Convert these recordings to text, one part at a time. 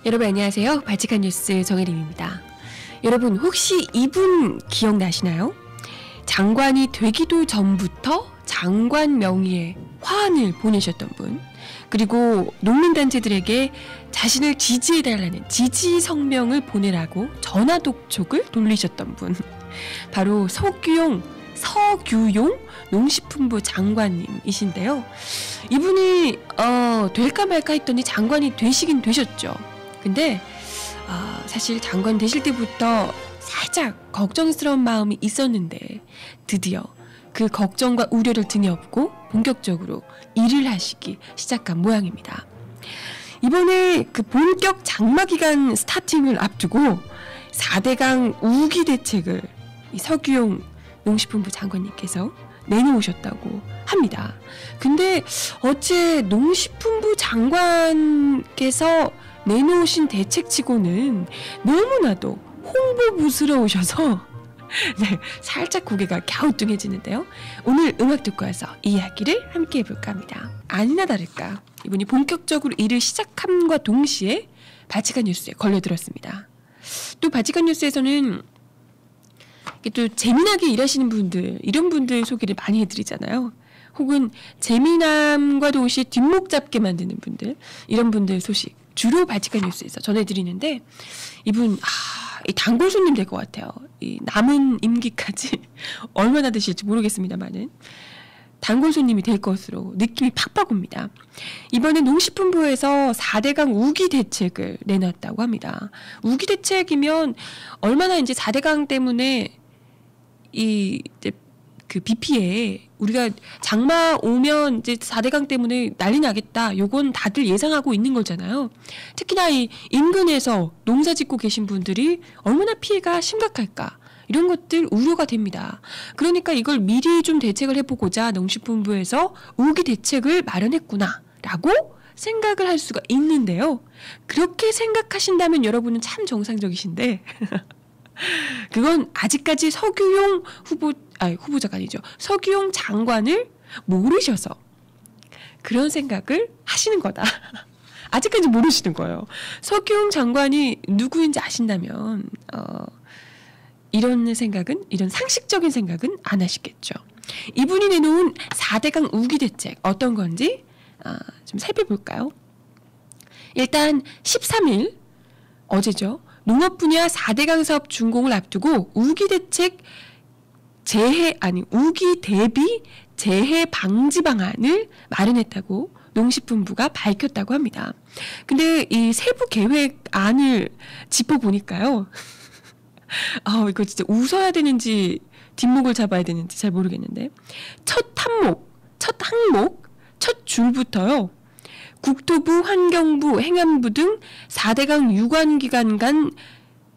여러분 안녕하세요. 발칙한 뉴스 정혜림입니다. 여러분 혹시 이분 기억나시나요? 장관이 되기도 전부터 장관 명의의 화환을 보내셨던 분, 그리고 농민단체들에게 자신을 지지해달라는 지지 성명을 보내라고 전화 독촉을 돌리셨던 분, 바로 서규용 농식품부 장관님이신데요. 이분이 될까 말까 했더니 장관이 되시긴 되셨죠. 근데 사실 장관 되실 때부터 살짝 걱정스러운 마음이 있었는데 드디어 그 걱정과 우려를 등에 업고 본격적으로 일을 하시기 시작한 모양입니다. 이번에 그 본격 장마기간 스타팅을 앞두고 4대강 우기 대책을 이 서규용 농식품부 장관님께서 내놓으셨다고 합니다. 근데 어째 농식품부 장관께서 내놓으신 대책치고는 너무나도 홍보부스러우셔서 네, 살짝 고개가 갸우뚱해지는데요. 오늘 음악 듣고 와서 이 이야기를 함께 해볼까 합니다. 아니나 다를까 이분이 본격적으로 일을 시작함과 동시에 발칙한 뉴스에 걸려들었습니다. 또 발칙한 뉴스에서는 또 재미나게 일하시는 분들, 이런 분들 소개를 많이 해드리잖아요. 혹은 재미남과 동시에 뒷목 잡게 만드는 분들, 이런 분들 소식 주로 발칙한 뉴스에서 전해드리는데, 이분 이 단골 손님 될 것 같아요. 이 남은 임기까지 얼마나 되실지 모르겠습니다만은 단골 손님이 될 것으로 느낌이 팍팍 옵니다. 이번에 농식품부에서 4대강 우기 대책을 내놨다고 합니다. 우기 대책이면 얼마나 이제 4대강 때문에 그 비피에 우리가 장마 오면 이제 4대강 때문에 난리 나겠다. 요건 다들 예상하고 있는 거잖아요. 특히나 이 인근에서 농사 짓고 계신 분들이 얼마나 피해가 심각할까. 이런 것들 우려가 됩니다. 그러니까 이걸 미리 좀 대책을 해보고자 농식품부에서 우기 대책을 마련했구나 라고 생각을 할 수가 있는데요. 그렇게 생각하신다면 여러분은 참 정상적이신데 그건 아직까지 서규용 후보자가 아니죠. 서규용 장관을 모르셔서 그런 생각을 하시는 거다. 아직까지 모르시는 거예요. 서규용 장관이 누구인지 아신다면 이런 상식적인 생각은 안 하시겠죠. 이분이 내놓은 4대강 우기 대책 어떤 건지 좀 살펴볼까요? 일단 13일 어제죠. 농업 분야 4대강 사업 준공을 앞두고 우기 대비 재해 방지 방안을 마련했다고 농식품부가 밝혔다고 합니다. 근데 이 세부 계획안을 짚어보니까요. 이거 진짜 웃어야 되는지 뒷목을 잡아야 되는지 잘 모르겠는데 첫 항목, 첫 줄부터요. 국토부, 환경부, 행안부 등 4대강 유관기관 간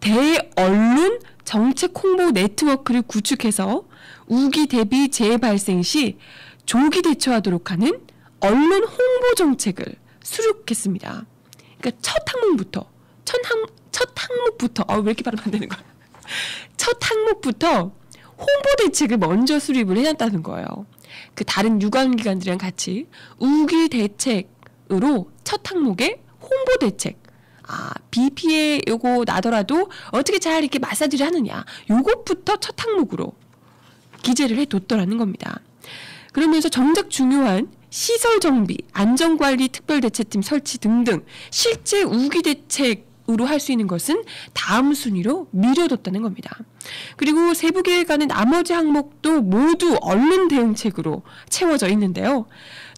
대언론 정책 홍보 네트워크를 구축해서 우기 대비 재해 발생 시 조기 대처하도록 하는 언론 홍보 정책을 수립했습니다. 그러니까 첫 항목부터 왜 이렇게 발음 안 되는 거야? 첫 항목부터 홍보 대책을 먼저 수립을 해놨다는 거예요. 그 다른 유관기관들이랑 같이 우기 대책으로 첫 항목에 홍보 대책, 비 피해 요거 나더라도 어떻게 잘 이렇게 마사지를 하느냐, 요것부터 첫 항목으로 기재를 해뒀더라는 겁니다. 그러면서 정작 중요한 시설 정비, 안전관리 특별대책팀 설치 등등 실제 우기 대책으로 할 수 있는 것은 다음 순위로 미뤄뒀다는 겁니다. 그리고 세부 계획안의 나머지 항목도 모두 언론 대응책으로 채워져 있는데요.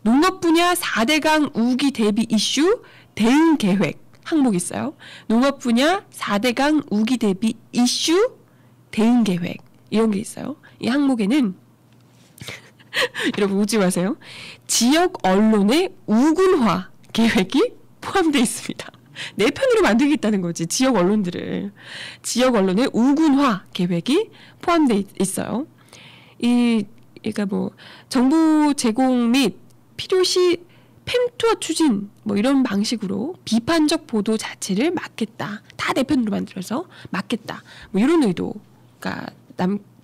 농업 분야 4대강 우기 대비 이슈 대응 계획 항목이 있어요. 농업 분야 4대강 우기 대비 이슈 대응 계획 이런 게 있어요. 이 항목에는 여러분 웃지 마세요. 지역 언론의 우군화 계획이 포함되어 있습니다. 내 편으로 만들겠다는 거지. 지역 언론의 우군화 계획이 포함되어 있어요. 그러니까 정보 제공 및 필요시 펜투어 추진 이런 방식으로 비판적 보도 자체를 막겠다. 다 내 편으로 만들어서 막겠다. 이런 의도가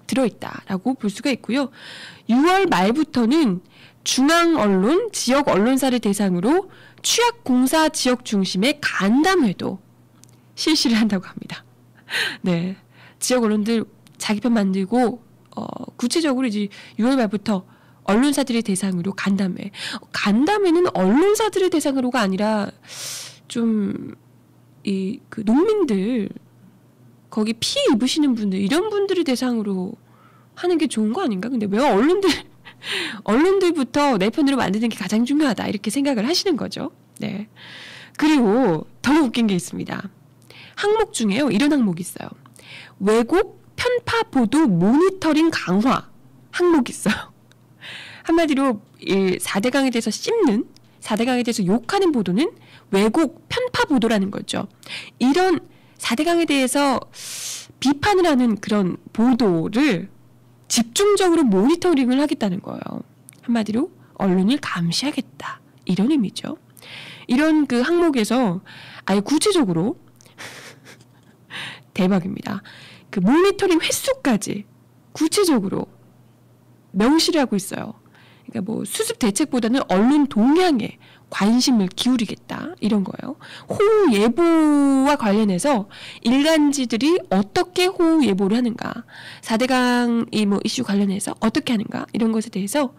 들어있다라고 볼 수가 있고요. 6월 말부터는 중앙 언론, 지역 언론사를 대상으로 취약공사 지역 중심의 간담회도 실시를 한다고 합니다. 네, 지역 언론들 자기 편 만들고 구체적으로 이제 6월 말부터 언론사들의 대상으로 간담회는 언론사들의 대상으로가 아니라 좀 그 농민들 거기 피해 입으시는 분들 이런 분들을 대상으로 하는 게 좋은 거 아닌가? 근데 왜 언론들부터 내 편으로 만드는 게 가장 중요하다 이렇게 생각을 하시는 거죠. 네. 그리고 더 웃긴 게 있습니다. 항목 중에요. 이런 항목이 있어요. 왜곡 편파 보도 모니터링 강화 항목이 있어요. 한마디로 4대강에 대해서 씹는 4대강에 대해서 욕하는 보도는 왜곡 편파 보도라는 거죠. 이런 4대강에 대해서 비판을 하는 그런 보도를 집중적으로 모니터링을 하겠다는 거예요. 한마디로 언론을 감시하겠다. 이런 의미죠. 이런 그 항목에서 아예 구체적으로 대박입니다. 그 모니터링 횟수까지 구체적으로 명시를 하고 있어요. 그러니까 뭐 수습 대책보다는 언론 동향에 관심을 기울이겠다 이런 거예요. 호우 예보와 관련해서 일간지들이 어떻게 호우 예보를 하는가, 4대강이 뭐 이슈 관련해서 어떻게 하는가 이런 것에 대해서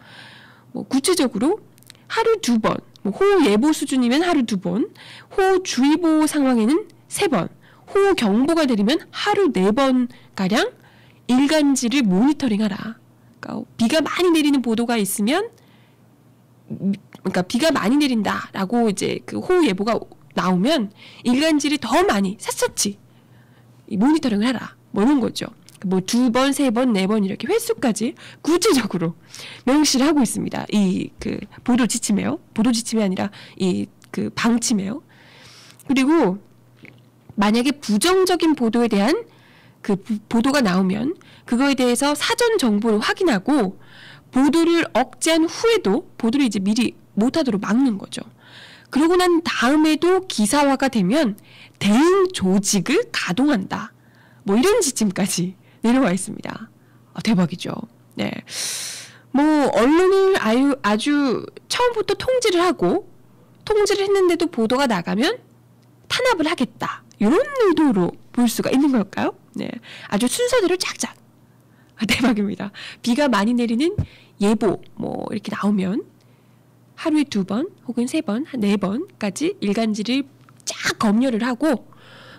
뭐 구체적으로 하루 2번, 뭐 호우 예보 수준이면 하루 2번, 호우 주의보 상황에는 3번, 호우 경보가 내리면 하루 4번 가량 일간지를 모니터링하라. 그러니까 비가 많이 내리는 보도가 있으면, 그러니까 비가 많이 내린다라고 이제 그 호우 예보가 나오면 일간지를 더 많이 샅샅이 모니터링을 하라. 뭐 이런 거죠. 뭐 2번, 3번, 4번 이렇게 횟수까지 구체적으로 명시를 하고 있습니다. 이 그 보도 지침에요. 보도 지침이 아니라 이 그 방침에요. 그리고 만약에 부정적인 보도에 대한 그 보도가 나오면 그거에 대해서 사전 정보를 확인하고 보도를 억제한 후에도 보도를 이제 미리 못하도록 막는 거죠. 그러고 난 다음에도 기사화가 되면 대응 조직을 가동한다. 뭐 이런 지침까지 내려와 있습니다. 대박이죠. 네. 뭐 언론을 아주 처음부터 통제를 했는데도 보도가 나가면 탄압을 하겠다. 이런 의도로 볼 수가 있는 걸까요? 네. 아주 순서대로 쫙쫙. 대박입니다. 비가 많이 내리는 예보 뭐 이렇게 나오면 하루에 2번 혹은 3번, 4번까지 일간지를 쫙 검열을 하고,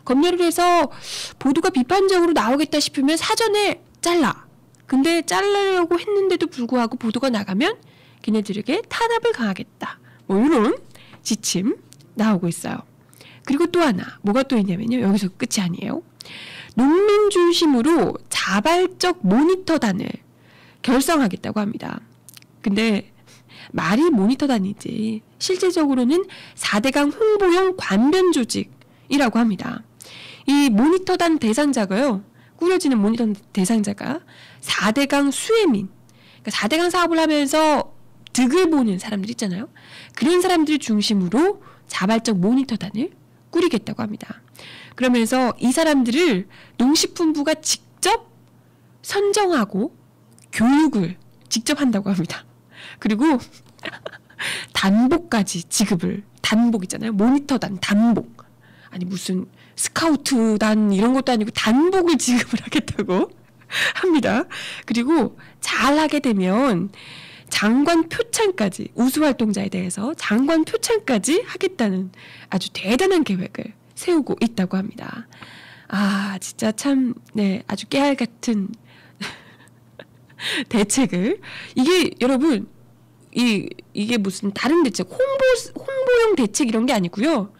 검열을 해서 보도가 비판적으로 나오겠다 싶으면 사전에 잘라. 근데 자르려고 했는데도 불구하고 보도가 나가면 걔네들에게 탄압을 가하겠다. 뭐 이런 지침 나오고 있어요. 그리고 또 하나 뭐가 또 있냐면요. 여기서 끝이 아니에요. 농민 중심으로 자발적 모니터단을 결성하겠다고 합니다. 근데 말이 모니터단이지 실질적으로는 4대강 홍보용 관변 조직이라고 합니다. 이 모니터단 대상자가요. 꾸려지는 모니터단 대상자가 4대강 수혜민, 그러니까 4대강 사업을 하면서 득을 보는 사람들 있잖아요. 그런 사람들 중심으로 자발적 모니터단을 꾸리겠다고 합니다. 그러면서 이 사람들을 농식품부가 직접 선정하고 교육을 직접 한다고 합니다. 그리고 단복까지 지급을, 단복 있잖아요. 모니터단, 단복. 아니 무슨 스카우트단 이런 것도 아니고 단복을 지급을 하겠다고 합니다. 그리고 잘하게 되면 장관 표창까지, 우수활동자에 대해서 장관 표창까지 하겠다는 아주 대단한 계획을 세우고 있다고 합니다. 아, 진짜 참, 네, 아주 깨알 같은 대책을. 이게 여러분, 이게 무슨 다른 대책, 홍보용 대책 이런 게 아니고요.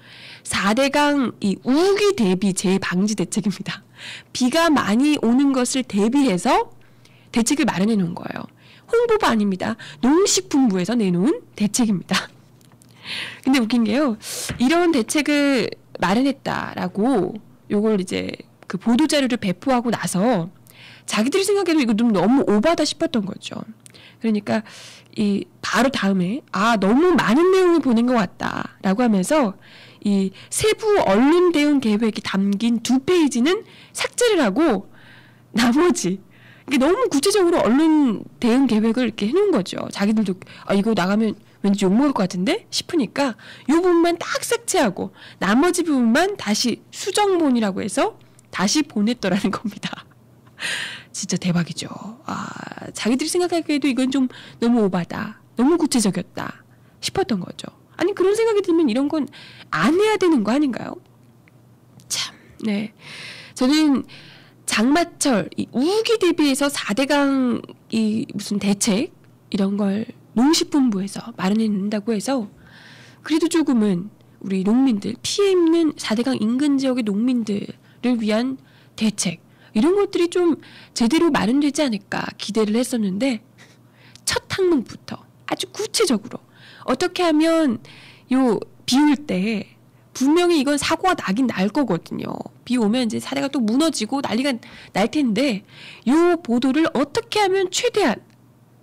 4대강 이 우기 대비 재방지 대책입니다. 비가 많이 오는 것을 대비해서 대책을 마련해 놓은 거예요. 홍보부 아닙니다. 농식품부에서 내놓은 대책입니다. 근데 웃긴 게요. 이런 대책을 마련했다라고 요걸 이제 그 보도자료를 배포하고 나서 자기들이 생각해도 이거 너무 오바다 싶었던 거죠. 그러니까 이 바로 다음에 너무 많은 내용을 보낸 것 같다라고 하면서 이 세부 언론 대응 계획이 담긴 2페이지는 삭제를 하고 나머지 이게 너무 구체적으로 언론 대응 계획을 이렇게 해놓은 거죠. 자기들도 이거 나가면 왠지 욕먹을 것 같은데 싶으니까 요 부분만 딱 삭제하고 나머지 부분만 다시 수정본이라고 해서 다시 보냈더라는 겁니다. 진짜 대박이죠. 자기들이 생각하기에도 이건 좀 너무 오바다, 너무 구체적이었다 싶었던 거죠. 아니 그런 생각이 들면 이런 건 안 해야 되는 거 아닌가요? 참, 네. 저는 장마철 이 우기 대비해서 4대강 이 무슨 대책 이런 걸 농식품부에서 마련해낸다고 해서 그래도 조금은 우리 농민들, 피해 입는 4대강 인근 지역의 농민들을 위한 대책 이런 것들이 좀 제대로 마련되지 않을까 기대를 했었는데 첫 항목부터 아주 구체적으로 어떻게 하면 요 비 올 때 분명히 이건 사고가 나긴 날 거거든요. 비 오면 이제 사대가 또 무너지고 난리가 날 텐데 요 보도를 어떻게 하면 최대한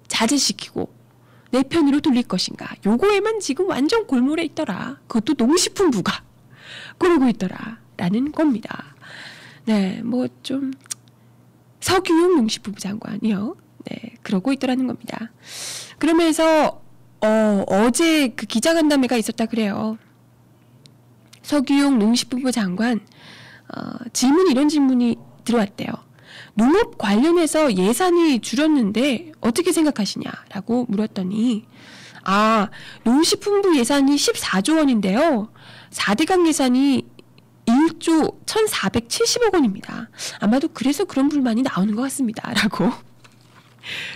자제시키고 내 편으로 돌릴 것인가. 요거에만 지금 완전 골몰에 있더라. 그것도 농식품부가 그러고 있더라. 라는 겁니다. 네, 뭐 좀 서규용 농식품부 장관이요. 네, 그러고 있더라는 겁니다. 그러면서 어제 그 기자간담회가 있었다 그래요. 서규용 농식품부 장관 이런 질문이 들어왔대요. 농업 관련해서 예산이 줄었는데 어떻게 생각하시냐라고 물었더니 농식품부 예산이 14조 원인데요. 4대강 예산이 1조 1,470억 원입니다. 아마도 그래서 그런 불만이 나오는 것 같습니다. 라고.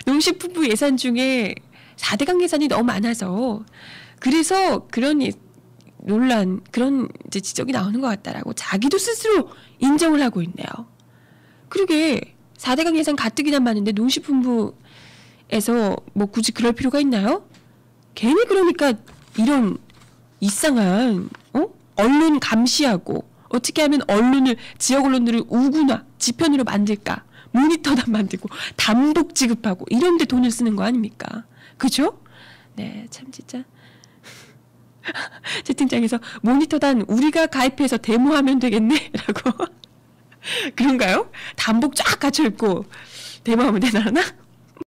농식품부 예산 중에 4대강 예산이 너무 많아서 그래서 그런 논란, 그런 이제 지적이 나오는 것 같다라고 자기도 스스로 인정을 하고 있네요. 그러게 4대강 예산 가뜩이나 많은데 농식품부에서 뭐 굳이 그럴 필요가 있나요? 괜히 그러니까 이런 이상한 언론 감시하고 어떻게 하면 지역 언론들을 우구나 지편으로 만들까 모니터단 만들고 단독 지급하고 이런 데 돈을 쓰는 거 아닙니까? 그죠? 네, 참 진짜 채팅창에서 모니터단 우리가 가입해서 데모하면 되겠네 라고 그런가요? 단복 쫙 갖춰 입고 데모하면 되나?